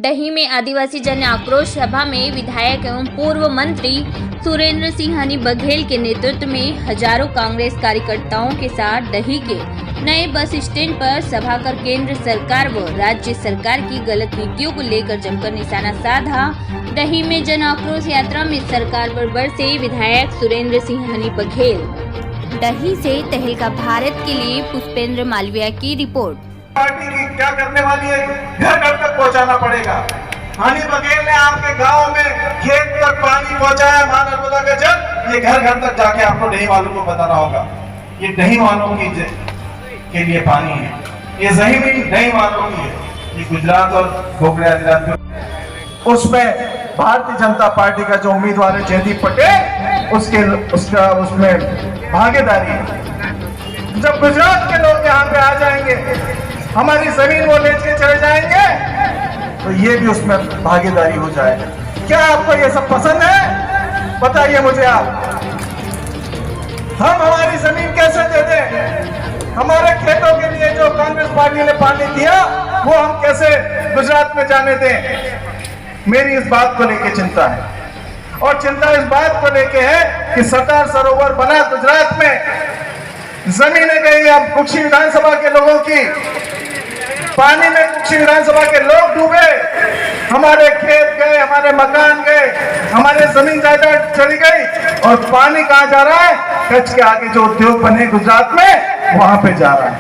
डही में आदिवासी जन आक्रोश सभा में विधायक एवं पूर्व मंत्री सुरेंद्र सिंह हनी बघेल के नेतृत्व में हजारों कांग्रेस कार्यकर्ताओं के साथ डही के नए बस स्टैंड पर सभा कर केंद्र सरकार व राज्य सरकार की गलत नीतियों को लेकर जमकर निशाना साधा। डही में जन आक्रोश यात्रा में सरकार पर बरसे विधायक सुरेंद्र सिंह हनी बघेल। डही से तहलका भारत के लिए पुष्पेंद्र मालविया की रिपोर्ट। पार्टी की क्या करने वाली है, घर घर तक पहुंचाना पड़ेगा। हनी बघेल ने आपके गांव में खेत तक पानी पहुंचाया, मां नर्मदा का जल, ये घर घर तक जाके आपको डही वालों को बताना होगा। ये डही वालों की के लिए पानी है, ये जमीन डही वालों की है। ये गुजरात और गोगड़िया उसमें भारतीय जनता पार्टी का जो उम्मीदवार है जयदीप पटेल, उसमें भागीदारी है। जब गुजरात के लोग यहाँ पे आ जाएंगे, हमारी जमीन वो ले चले जाएंगे, तो ये भी उसमें भागीदारी हो जाएगा। क्या आपको ये सब पसंद है? बताइए मुझे आप। हम हमारी जमीन कैसे दे दें? हमारे खेतों के लिए जो कांग्रेस पार्टी ने पानी दिया, वो हम कैसे गुजरात में जाने दें? मेरी इस बात को लेकर चिंता है, और चिंता इस बात को लेकर है कि सरदार सरोवर बना गुजरात में, जमीनें गई अब कुक्षी विधानसभा के लोगों की, पानी में कुक्षी विधानसभा के लोग डूबे, हमारे खेत गए, हमारे मकान गए, हमारे जमीन जायदाद चली गई, और पानी कहाँ जा रहा है? कच्छ के आगे जो उद्योग बने गुजरात में, वहां पे जा रहा है।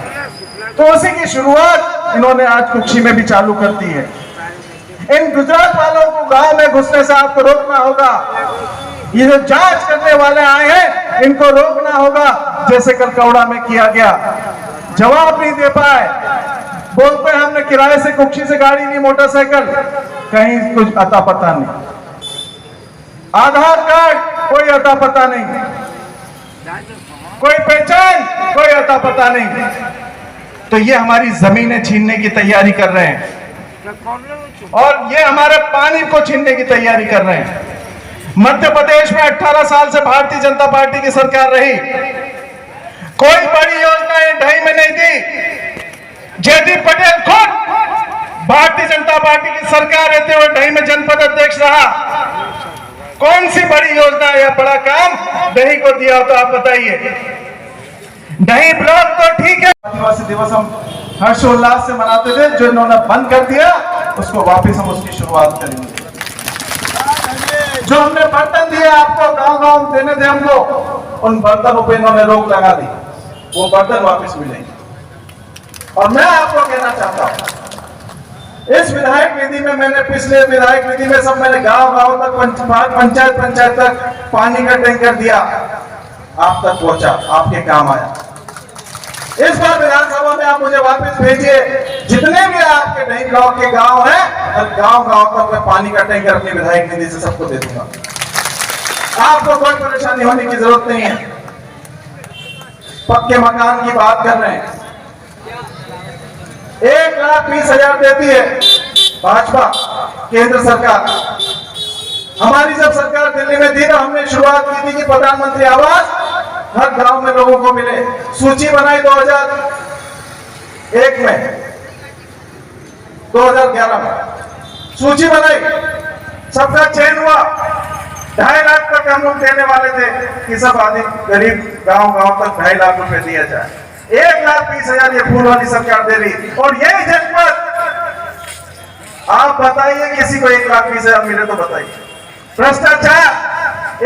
तो उसी की शुरुआत इन्होंने आज कुक्षी में भी चालू कर दी है। इन गुजरात वालों को गांव में घुसने से आपको रोकना होगा। ये जो जांच करने वाले आए हैं, इनको रोकना होगा, जैसे कल कौड़ा में किया गया। जवाब नहीं दे पाए, बोलते हैं हमने किराए से कुक्षी से गाड़ी ली, मोटरसाइकिल, कहीं कुछ अता पता नहीं, आधार कार्ड कोई अता पता नहीं, कोई पहचान कोई अता पता नहीं। तो ये हमारी जमीनें छीनने की तैयारी कर रहे हैं, और ये हमारे पानी को छीनने की तैयारी कर रहे हैं। मध्य प्रदेश में 18 साल से भारतीय जनता पार्टी की सरकार रही, कोई बड़ी योजना ढाई में नहीं दी। जयदीप पटेल खुद भारतीय जनता पार्टी की सरकार रहते हुए ढाई में जनपद अध्यक्ष रहा। कौन सी बड़ी योजना या बड़ा काम दही को दिया हो तो आप बताइए। दही ब्लॉक तो ठीक है, आदिवासी दिवस हम हर्षोल्लास से मनाते थे, जो इन्होंने बंद कर दिया उसको वापस हम उसकी शुरुआत करेंगे। जो हमने बर्तन दिए आपको, गांव गांव देने थे हमको, उन बर्तनों पे इन्होंने रोक लगा दी, वो बर्तन वापस मिलेंगे। और मैं आपको कहना चाहता हूं, इस विधायक निधि में मैंने पिछले विधायक निधि में सब मैंने गांव गांव तक, पंचायत तक पानी का टैंकर दिया, आप तक पहुंचा, आपके काम आया। इस बार विधानसभा में आप मुझे वापस भेजिए, जितने भी आपके डही ब्लॉक के गांव हैं, और गांव गांव तक मैं पानी का टैंकर अपनी विधायक निधि से सबको दे दूंगा। आपको कोई परेशानी होने की जरूरत नहीं है। पक्के मकान की बात कर रहे हैं, 1,20,000 देती है भाजपा केंद्र सरकार। हमारी जब सरकार दिल्ली में थी तो हमने शुरुआत की थी कि प्रधानमंत्री आवास हर गांव में लोगों को मिले। सूची बनाई 2001 में, 2011 में सूची बनाई, सबका चयन हुआ। 2.5 लाख तक हम लोग देने वाले थे कि सब आदमी गरीब गांव गांव तक 2.5 लाख रुपए दिया जाए। 1,20,000 ये फूल वाली सरकार दे रही, और यही जनपद, आप बताइए किसी को 1,20,000 मिले तो बताइए। भ्रष्टाचार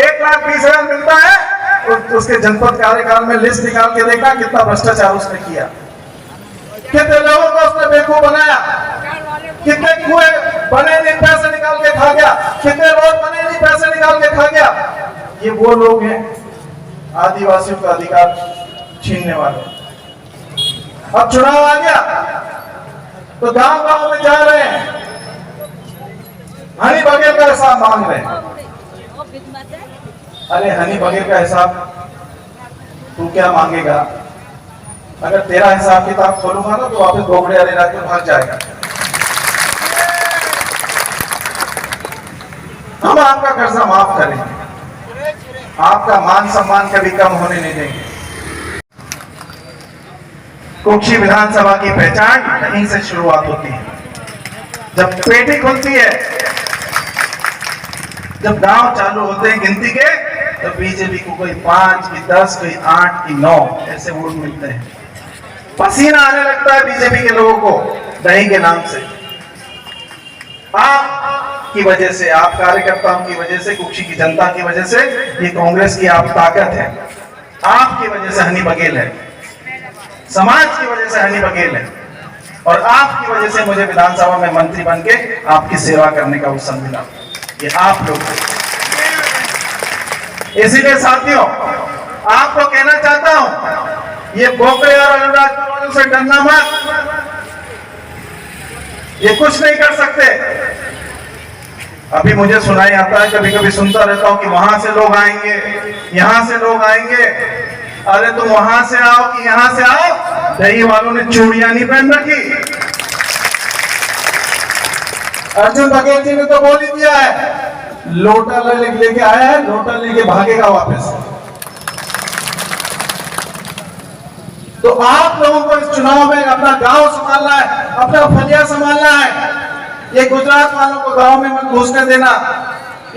1,20,000 मिलता है, उसके जनपद कार्यकाल में लिस्ट निकाल के देखा कितना भ्रष्टाचार उसने किया, कितने लोगों को उसने बेवकूफ बनाया, कितने कुएं बने नहीं पैसे निकाल के खा गया, कितने रोड बने नहीं पैसे निकाल के खा गया। ये वो लोग हैं आदिवासियों का अधिकार छीनने वाले। अब चुनाव आ गया तो गांव गांव में जा रहे हैं, हनी बघेल का हिसाब मांग रहे हैं। अरे हनी बघेल का हिसाब तू क्या मांगेगा? अगर तेरा हिसाब किताब खोलूंगा ना तो वापस गोगड़िया ले जाकर भाग जाएगा। हम आपका कर्जा माफ करेंगे, आपका मान सम्मान कभी कम होने नहीं देंगे। कुक्षी विधानसभा की पहचान यहीं से शुरुआत होती है। जब पेटी खुलती है, जब गांव चालू होते हैं गिनती के, तो बीजेपी को कोई 5 की 10, कोई 8 की 9 ऐसे वोट मिलते हैं। पसीना आने लगता है बीजेपी के लोगों को दही के नाम से। आप की वजह से, आप कार्यकर्ताओं की वजह से, कुक्षी की जनता की वजह से ये कांग्रेस की आप ताकत है। आपकी वजह से हनी बघेल है, समाज की वजह से हनी बघेल है, और आपकी वजह से मुझे विधानसभा में मंत्री बन के आपकी सेवा करने का अवसर मिला। ये आप लोग, इसीलिए साथियों आपको कहना चाहता हूं, ये बोपे और अलीराजपुर वालों से डरना मत। ये कुछ नहीं कर सकते। अभी मुझे सुनाई आता है, कभी कभी सुनता रहता हूं कि वहां से लोग आएंगे, यहां से लोग आएंगे। अरे तुम वहां से आओ कि यहां से आओ, दही वालों ने चूड़ियां नहीं पहन रखी। अर्जुन बघेल जी ने तो बोल ही दिया है, लोटा लेके आया है, लोटा लेके भागेगा वापस। तो आप लोगों को इस चुनाव में अपना गांव संभालना है, अपना फलिया संभालना है। ये गुजरात वालों को गांव में मत घुसने देना,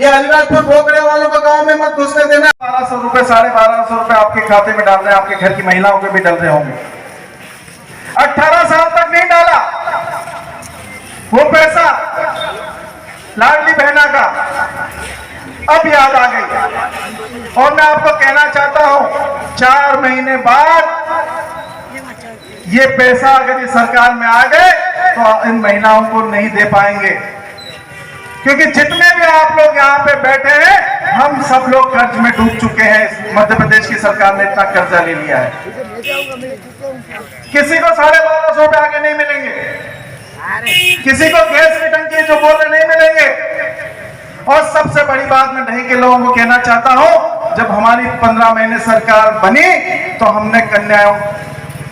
ये अलीराजपुर बोगड़े वालों को गांव में मत घुसने देना। 1200 रुपए, 1250 रुपए आपके खाते में डाल रहे हैं, आपके घर की महिलाओं के भी डल रहे होंगे। 18 साल तक नहीं डाला वो पैसा लाडली बहना का, अब याद आ गई। और मैं आपको कहना चाहता हूं, 4 महीने बाद ये पैसा अगर ये सरकार में आ गए तो इन महिलाओं को नहीं दे पाएंगे, क्योंकि जितने भी आप लोग यहाँ पे बैठे हैं, हम सब लोग कर्ज में डूब चुके हैं। मध्य प्रदेश की सरकार ने इतना कर्जा ले लिया है, किसी को 1250 रुपए आगे नहीं मिलेंगे, किसी को गैस की टंकी जो बोल रहे नहीं मिलेंगे। और सबसे बड़ी बात मैं ढही के लोगों को कहना चाहता हूं, जब हमारी 15 महीने सरकार बनी तो हमने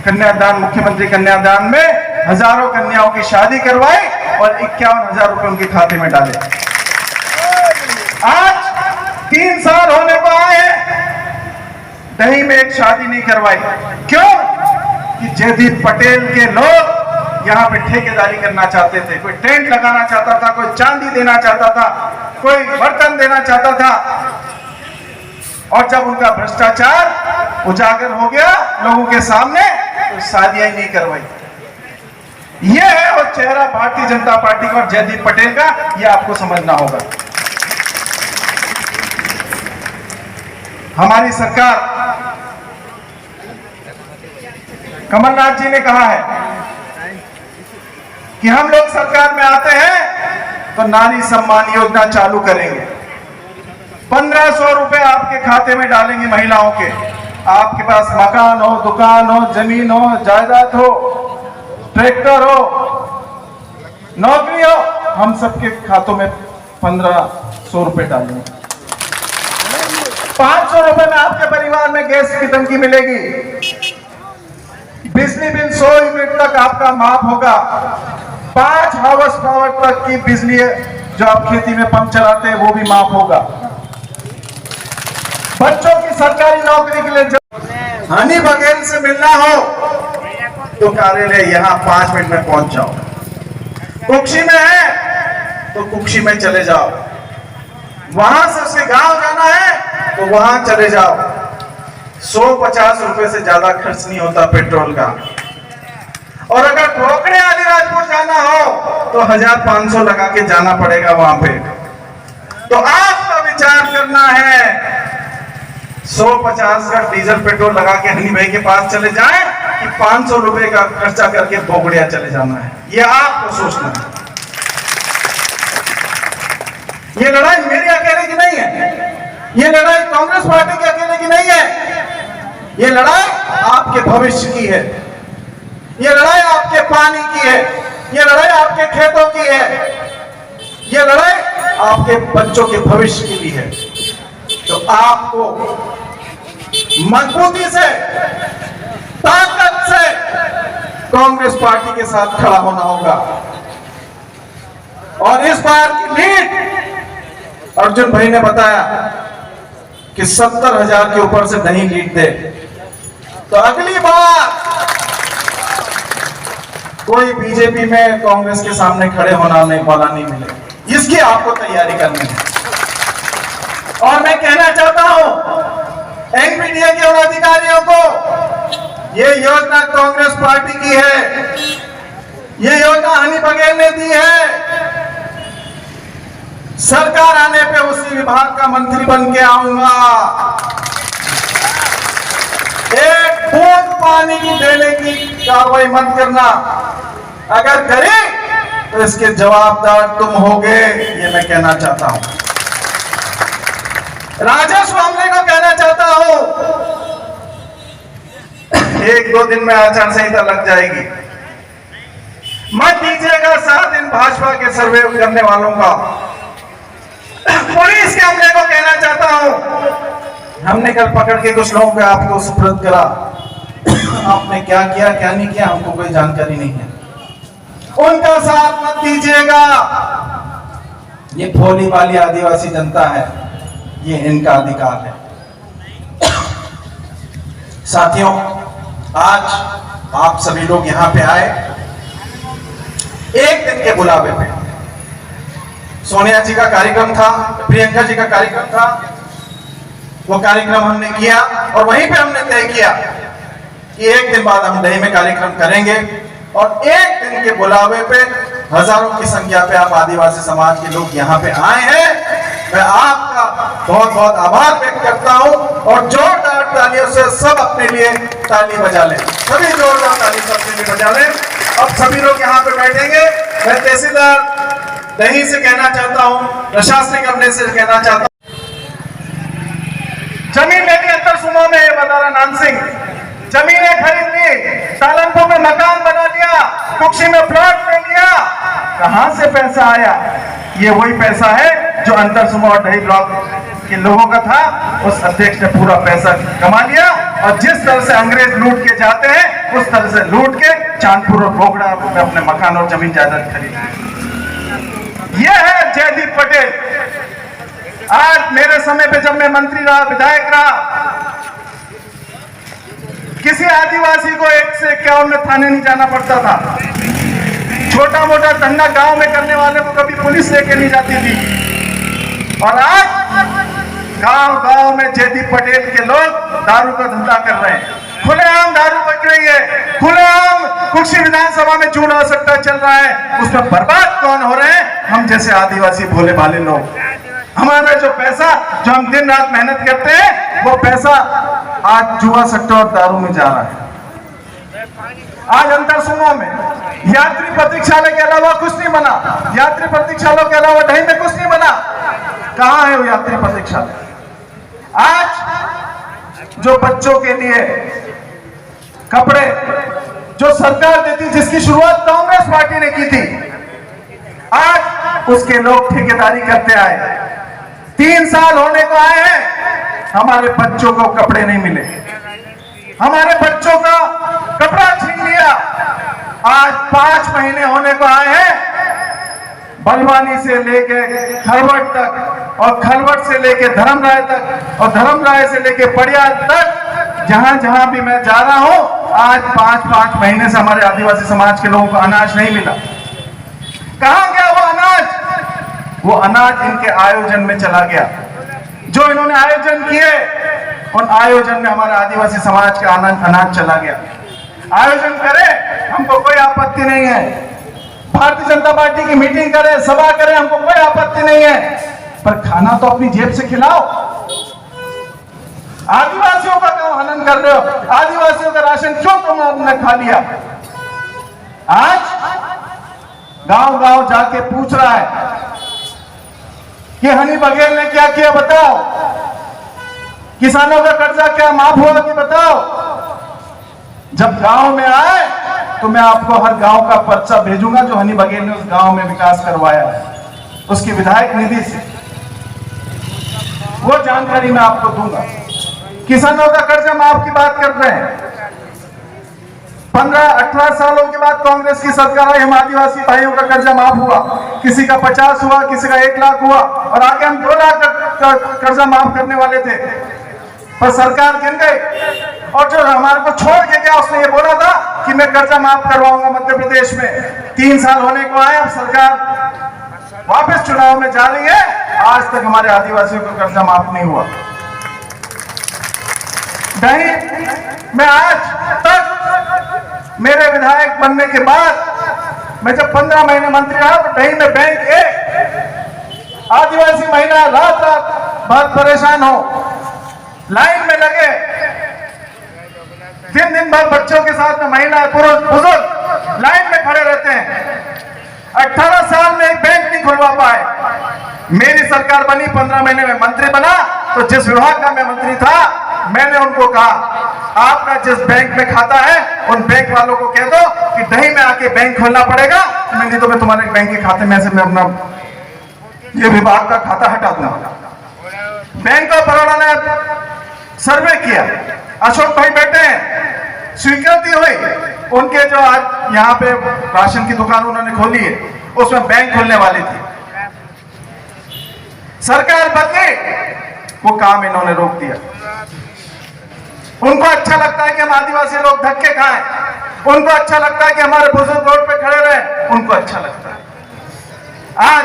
कन्यादान, मुख्यमंत्री कन्यादान में हजारों कन्याओं की शादी करवाई और 51,000 रुपए उनके खाते में डाले। आज 3 साल होने को आए हैं, दही में एक शादी नहीं करवाई। क्यों? कि जयदीप पटेल के लोग यहाँ पे ठेकेदारी करना चाहते थे। कोई टेंट लगाना चाहता था, कोई चांदी देना चाहता था, कोई बर्तन देना चाहता था। और जब उनका भ्रष्टाचार उजागर हो गया लोगों के सामने, तो शादियां ही नहीं करवाई। यह है वो चेहरा भारतीय जनता पार्टी का और जयदीप पटेल का, यह आपको समझना होगा। हमारी सरकार, कमलनाथ जी ने कहा है कि हम लोग सरकार में आते हैं तो नारी सम्मान योजना चालू करेंगे। 1500 रुपए आपके खाते में डालेंगे महिलाओं के। आपके पास मकान हो, दुकान हो, जमीन हो, जायदाद हो, ट्रैक्टर हो, नौकरी हो, हम सबके खातों में 1500 रुपए डालेंगे। 500 रुपए में आपके परिवार में गैस की टंकी मिलेगी। बिजली बिल 100 यूनिट तक आपका माफ होगा। 5 हाउस पावर तक की बिजली जो आप खेती में पंप चलाते हैं वो भी माफ होगा। बच्चों की सरकारी नौकरी के लिए हनी बघेल से मिलना हो तो कार्यालय यहाँ 5 मिनट में पहुंच जाओ। कुक्षी में है तो कुक्षी में चले जाओ, वहां से उसके गांव जाना है तो वहां चले जाओ। 150 रुपए से ज्यादा खर्च नहीं होता पेट्रोल का। और अगर बोगड़े अलीराजपुर जाना हो तो 1500 लगा के जाना पड़ेगा वहां पे। तो आपका विचार करना है, 150 का डीजल पेट्रोल लगा के हनी भाई के पास चले जाएं कि 500 रुपए का खर्चा करके बोगड़िया चले जाना है। ये आपको सोचना है। ये लड़ाई मेरी अकेले की नहीं है, ये लड़ाई कांग्रेस पार्टी के अकेले की नहीं है। ये लड़ाई आपके भविष्य की है, ये लड़ाई आपके पानी की है, ये लड़ाई आपके खेतों की है, ये लड़ाई आपके बच्चों के भविष्य की भी है। तो आपको मजबूती से, ताकत से कांग्रेस पार्टी के साथ खड़ा होना होगा। और इस बार की लीड अर्जुन भाई ने बताया कि 70,000 के ऊपर से नहीं लीड दे तो अगली बार कोई बीजेपी में कांग्रेस के सामने खड़े होना नहीं वाला नहीं मिले। इसकी आपको तैयारी करनी है। और मैं कहना चाहता हूं एनपीटीए के उन अधिकारियों को, ये योजना कांग्रेस पार्टी की है, ये योजना हनी बघेल ने दी है। सरकार आने पे उसी विभाग का मंत्री बन के आऊंगा। एक बूंद पानी की देने की कार्रवाई मत करना, अगर करें तो इसके जवाबदार तुम होगे, ये मैं कहना चाहता हूं। राजस्व मामले को कहना चाहता हूं, 1-2 दिन में आचार संहिता लग जाएगी। मत दीजिएगा 7 दिन भाजपा के सर्वे करने वालों का। पुलिस के हमले को कहना चाहता हूं, हमने कल पकड़ के कुछ लोगों को आपको सुपुर्द करा, आपने क्या किया क्या नहीं किया हमको कोई जानकारी नहीं है। उनका साथ मत दीजिएगा। ये भोली वाली आदिवासी जनता है, ये इनका अधिकार है। साथियों, आज आप सभी लोग यहां पे आए एक दिन के बुलावे पे। सोनिया जी का कार्यक्रम था, प्रियंका जी का कार्यक्रम था, वो कार्यक्रम हमने किया और वहीं पे हमने तय किया कि एक दिन बाद हम दही में कार्यक्रम करेंगे। और एक दिन के बुलावे पे हजारों की संख्या पे आप आदिवासी समाज के लोग यहाँ पे आए हैं। मैं आपका बहुत बहुत आभार व्यक्त करता हूँ और जोरदार तालियों से सब अपने लिए ताली बजा लें, सभी जोरदार ताली सबके लिए बजा लें। अब सभी लोग यहाँ पे बैठेंगे। मैं तहसीलदार दही से कहना चाहता हूँ, प्रशासनिक अमले से कहना चाहता हूँ, जमीन ले ली अंतर सुमो में, बता नान सिंह जमीनें खरीद ली, सालनपुर में मकान बना लिया, कुक्षी में प्लॉट ले लिया। कहां से पैसा आया? ये वही पैसा है जो अंतर सुमो और दही ब्लॉक के लोगों का था। उस अध्यक्ष ने पूरा पैसा कमा लिया और जिस तरह से अंग्रेज लूट के जाते हैं उस तरह से लूट के चांदपुर और बोगड़ा में अपने मकान और जमीन जायदाद खरीद। यह है जयदीप पटेल। आज मेरे समय पे जब मैं मंत्री रहा, विधायक रहा, किसी आदिवासी को 1 से 51 में थाने नहीं जाना पड़ता था। छोटा मोटा धंधा गांव में करने वाले को कभी पुलिस लेके नहीं जाती थी। और आज गांव गांव में जयदीप पटेल के लोग दारू का धंधा कर रहे हैं, खुलेआम दारू बच रही है, खुलेआम कुक्षी विधानसभा में चूड़ा सट्टा चल रहा है। उसमें बर्बाद कौन हो रहे हैं? हम जैसे आदिवासी भोले भाले लोग। हमारा जो पैसा जो हम दिन रात मेहनत करते हैं वो पैसा आज जुआ सट्टा और दारू में जा रहा है। आज अंतर सुमो में यात्री प्रतीक्षालय के अलावा कुछ नहीं बना, यात्री प्रतीक्षालय के अलावा दही में कुछ नहीं बना। कहां है वो यात्री प्रतीक्षालय? आज जो बच्चों के लिए कपड़े जो सरकार देती, जिसकी शुरुआत कांग्रेस पार्टी ने की थी, आज उसके लोग ठेकेदारी करते आए। 3 साल होने को आए हैं, हमारे बच्चों को कपड़े नहीं मिले, हमारे बच्चों का कपड़ा छीन लिया। आज 5 महीने होने को आए हैं, बलवानी से लेके खरवट तक और खरवट से लेके धर्मराय तक और धर्मराय से लेके पड़ियाल तक, जहां जहां भी मैं जा रहा हूं, आज 5-5 महीने से हमारे आदिवासी समाज के लोगों को अनाज नहीं मिला। कहां गया वो अनाज? वो अनाज इनके आयोजन में चला गया। जो इन्होंने आयोजन किए, उन आयोजन में हमारे आदिवासी समाज का अनाज चला गया। आयोजन करें, हमको कोई आपत्ति नहीं है। भारतीय जनता पार्टी की मीटिंग करें, सभा करें, हमको कोई आपत्ति नहीं है, पर खाना तो अपनी जेब से खिलाओ। आदिवासियों का क्यों हनन कर रहे हो? आदिवासियों का राशन क्यों तुमने खा लिया? आज गांव गांव जाके पूछ रहा है कि हनी बघेल ने क्या किया बताओ, किसानों का कर्जा क्या माफ हुआ कि बताओ। जब गांव में आए तो मैं आपको हर गांव का पर्चा भेजूंगा जो हनी बघेल ने उस गांव में विकास करवाया है, उसकी विधायक निधि से, वो जानकारी मैं आपको दूंगा। किसानों का कर्जा माफ की बात कर रहे हैं। 15-18 सालों के बाद कांग्रेस की सरकार आई, हम आदिवासी भाइयों का कर्जा माफ हुआ। किसी का 50 हुआ, किसी का 1 लाख हुआ और आगे हम 2 लाख का कर्जा माफ करने वाले थे, पर सरकार गिर गई। और जो हमारे को छोड़ के गया, उसने ये बोला था कि कि मैं कर्जा माफ करवाऊंगा मध्य प्रदेश में। 3 साल होने को आए, अब सरकार वापस चुनाव में जा रही है, आज तक हमारे आदिवासियों को कर्जा माफ नहीं हुआ। नहीं, मैं आज तक मेरे विधायक बनने के बाद मैं जब 15 महीने मंत्री रहा तो डही में बैंक एक आदिवासी महिला रात रात बहुत परेशान हो, लाइन में लगे, दिन भर बच्चों के साथ में महिला पुरुष बुजुर्ग लाइन में खड़े रहते हैं। 18 साल में एक बैंक नहीं खुलवा पाए। मेरी सरकार बनी, 15 महीने में मंत्री बना, तो जिस विभाग का मैं मंत्री था मैंने उनको कहा आपका जिस बैंक में खाता है उन बैंक वालों को कह दो कि डही में आके बैंक खोलना पड़ेगा, नहीं तो मैं तुम्हारे बैंक के खाते में से मैं अपना ये विभाग का खाता हटा दूंगा। बैंक ऑफ बड़ौदा ने सर्वे किया, अशोक भाई बैठे हैं, स्वीकृति हुई, उनके जो आज यहाँ पे राशन की दुकान उन्होंने खोली है उसमें बैंक खोलने वाली थी। सरकार बदली, वो काम इन्होंने रोक दिया। उनको अच्छा लगता है कि हम आदिवासी लोग धक्के खाएं, उनको अच्छा लगता है कि हमारे बुजुर्ग रोड पे खड़े रहे, उनको अच्छा लगता है। आज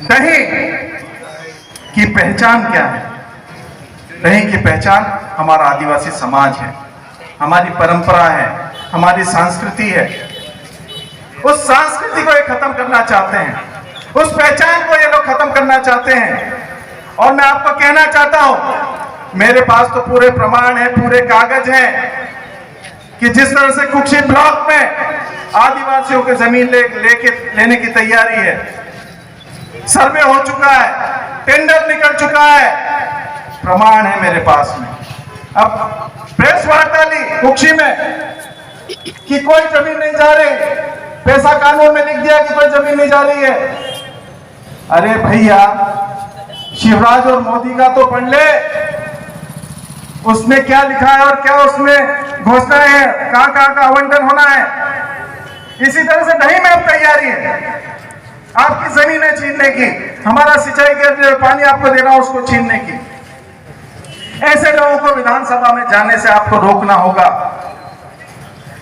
डही की पहचान क्या है? डही की पहचान हमारा आदिवासी समाज है, हमारी परंपरा है, हमारी संस्कृति है। उस संस्कृति को ये खत्म करना चाहते हैं, उस पहचान को ये लोग खत्म करना चाहते हैं। और मैं आपको कहना चाहता हूं, मेरे पास तो पूरे प्रमाण है, पूरे कागज हैं कि जिस तरह से कुक्षी ब्लॉक में आदिवासियों की जमीन लेने की तैयारी है, सर्वे हो चुका है, टेंडर निकल चुका है, प्रमाण है मेरे पास में। अब प्रेस वार्ता ली कुक्षी में कि कोई जमीन नहीं जा रही, पैसा कानून में लिख दिया कि कोई जमीन नहीं जा रही है। अरे भैया, शिवराज और मोदी का तो पढ़ ले, उसमें क्या लिखा है और क्या उसमें घोषणाएं है, कहां कहां का आवंटन होना है। इसी तरह से डही में अब तैयारी है आपकी जमीनें छीनने की, हमारा सिंचाई के पानी आपको देना उसको छीनने की। ऐसे लोगों को विधानसभा में जाने से आपको रोकना होगा।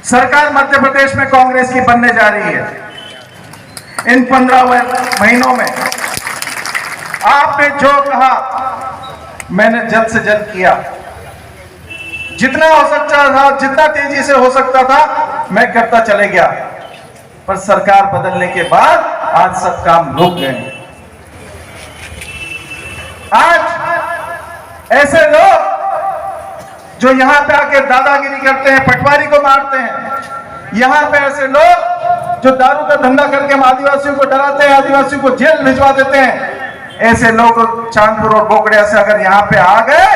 सरकार मध्य प्रदेश में कांग्रेस की बनने जा रही है। इन 15 महीनों में आपने जो कहा मैंने जल्द से जल्द किया, जितना हो सकता था, जितना तेजी से हो सकता था मैं करता चले गया। पर सरकार बदलने के बाद आज सब काम रुक गए। आज ऐसे लोग जो यहां पे आके दादागिरी करते हैं, पटवारी को मारते हैं, यहां पे ऐसे लोग जो दारू का धंधा करके हम आदिवासियों को डराते हैं, आदिवासियों को जेल भिजवा देते हैं, ऐसे लोग चांदपुर और बोकड़िया से अगर यहाँ पे आ गए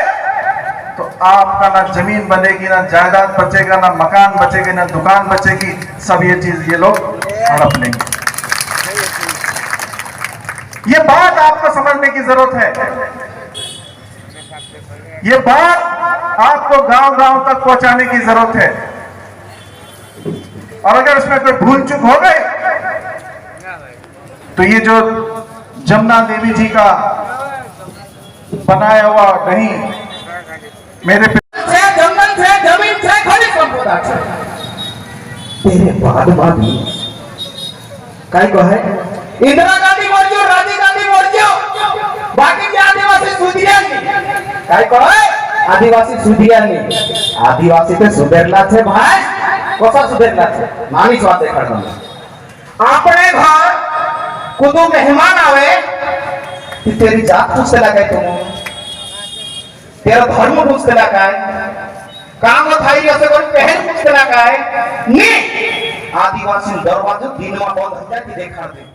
तो आपका ना जमीन बनेगी, ना जायदाद बचेगा, ना मकान बचेगा, ना दुकान बचेगी। सब ये चीज ये लोग हड़प लेंगे। ये बात आपको समझने की जरूरत है। ये बात आपको गांव गांव तक पहुंचाने की जरूरत है। और अगर इसमें कोई भूल चूक हो गई तो ये जो जमुना देवी जी का बनाया हुआ नहीं, मेरे जंगल थे, जमीन थे, खनिज संपदा थे, तेरे बाद काय को है इंदिरा गांधी मर गयो, राजीव गांधी मर गयो, बाकी के आदिवासी सुधिया नहीं। काय को है आदिवासी सुधिया नहीं, आदिवासी पे सुधरला थे भाई, कोसा सुधरला थे नानी स्वाते खड़ना। अपने घर कुदू मेहमान आवे कि तेरी जात पूछते लगे, तुम तेरा धर्म पूछते लगा है, काम थाई ऐसे कोई पहन पूछते लगा है। नहीं, आदिवासी दरवाजे दिन में बंद हो जाए कि देखा दे।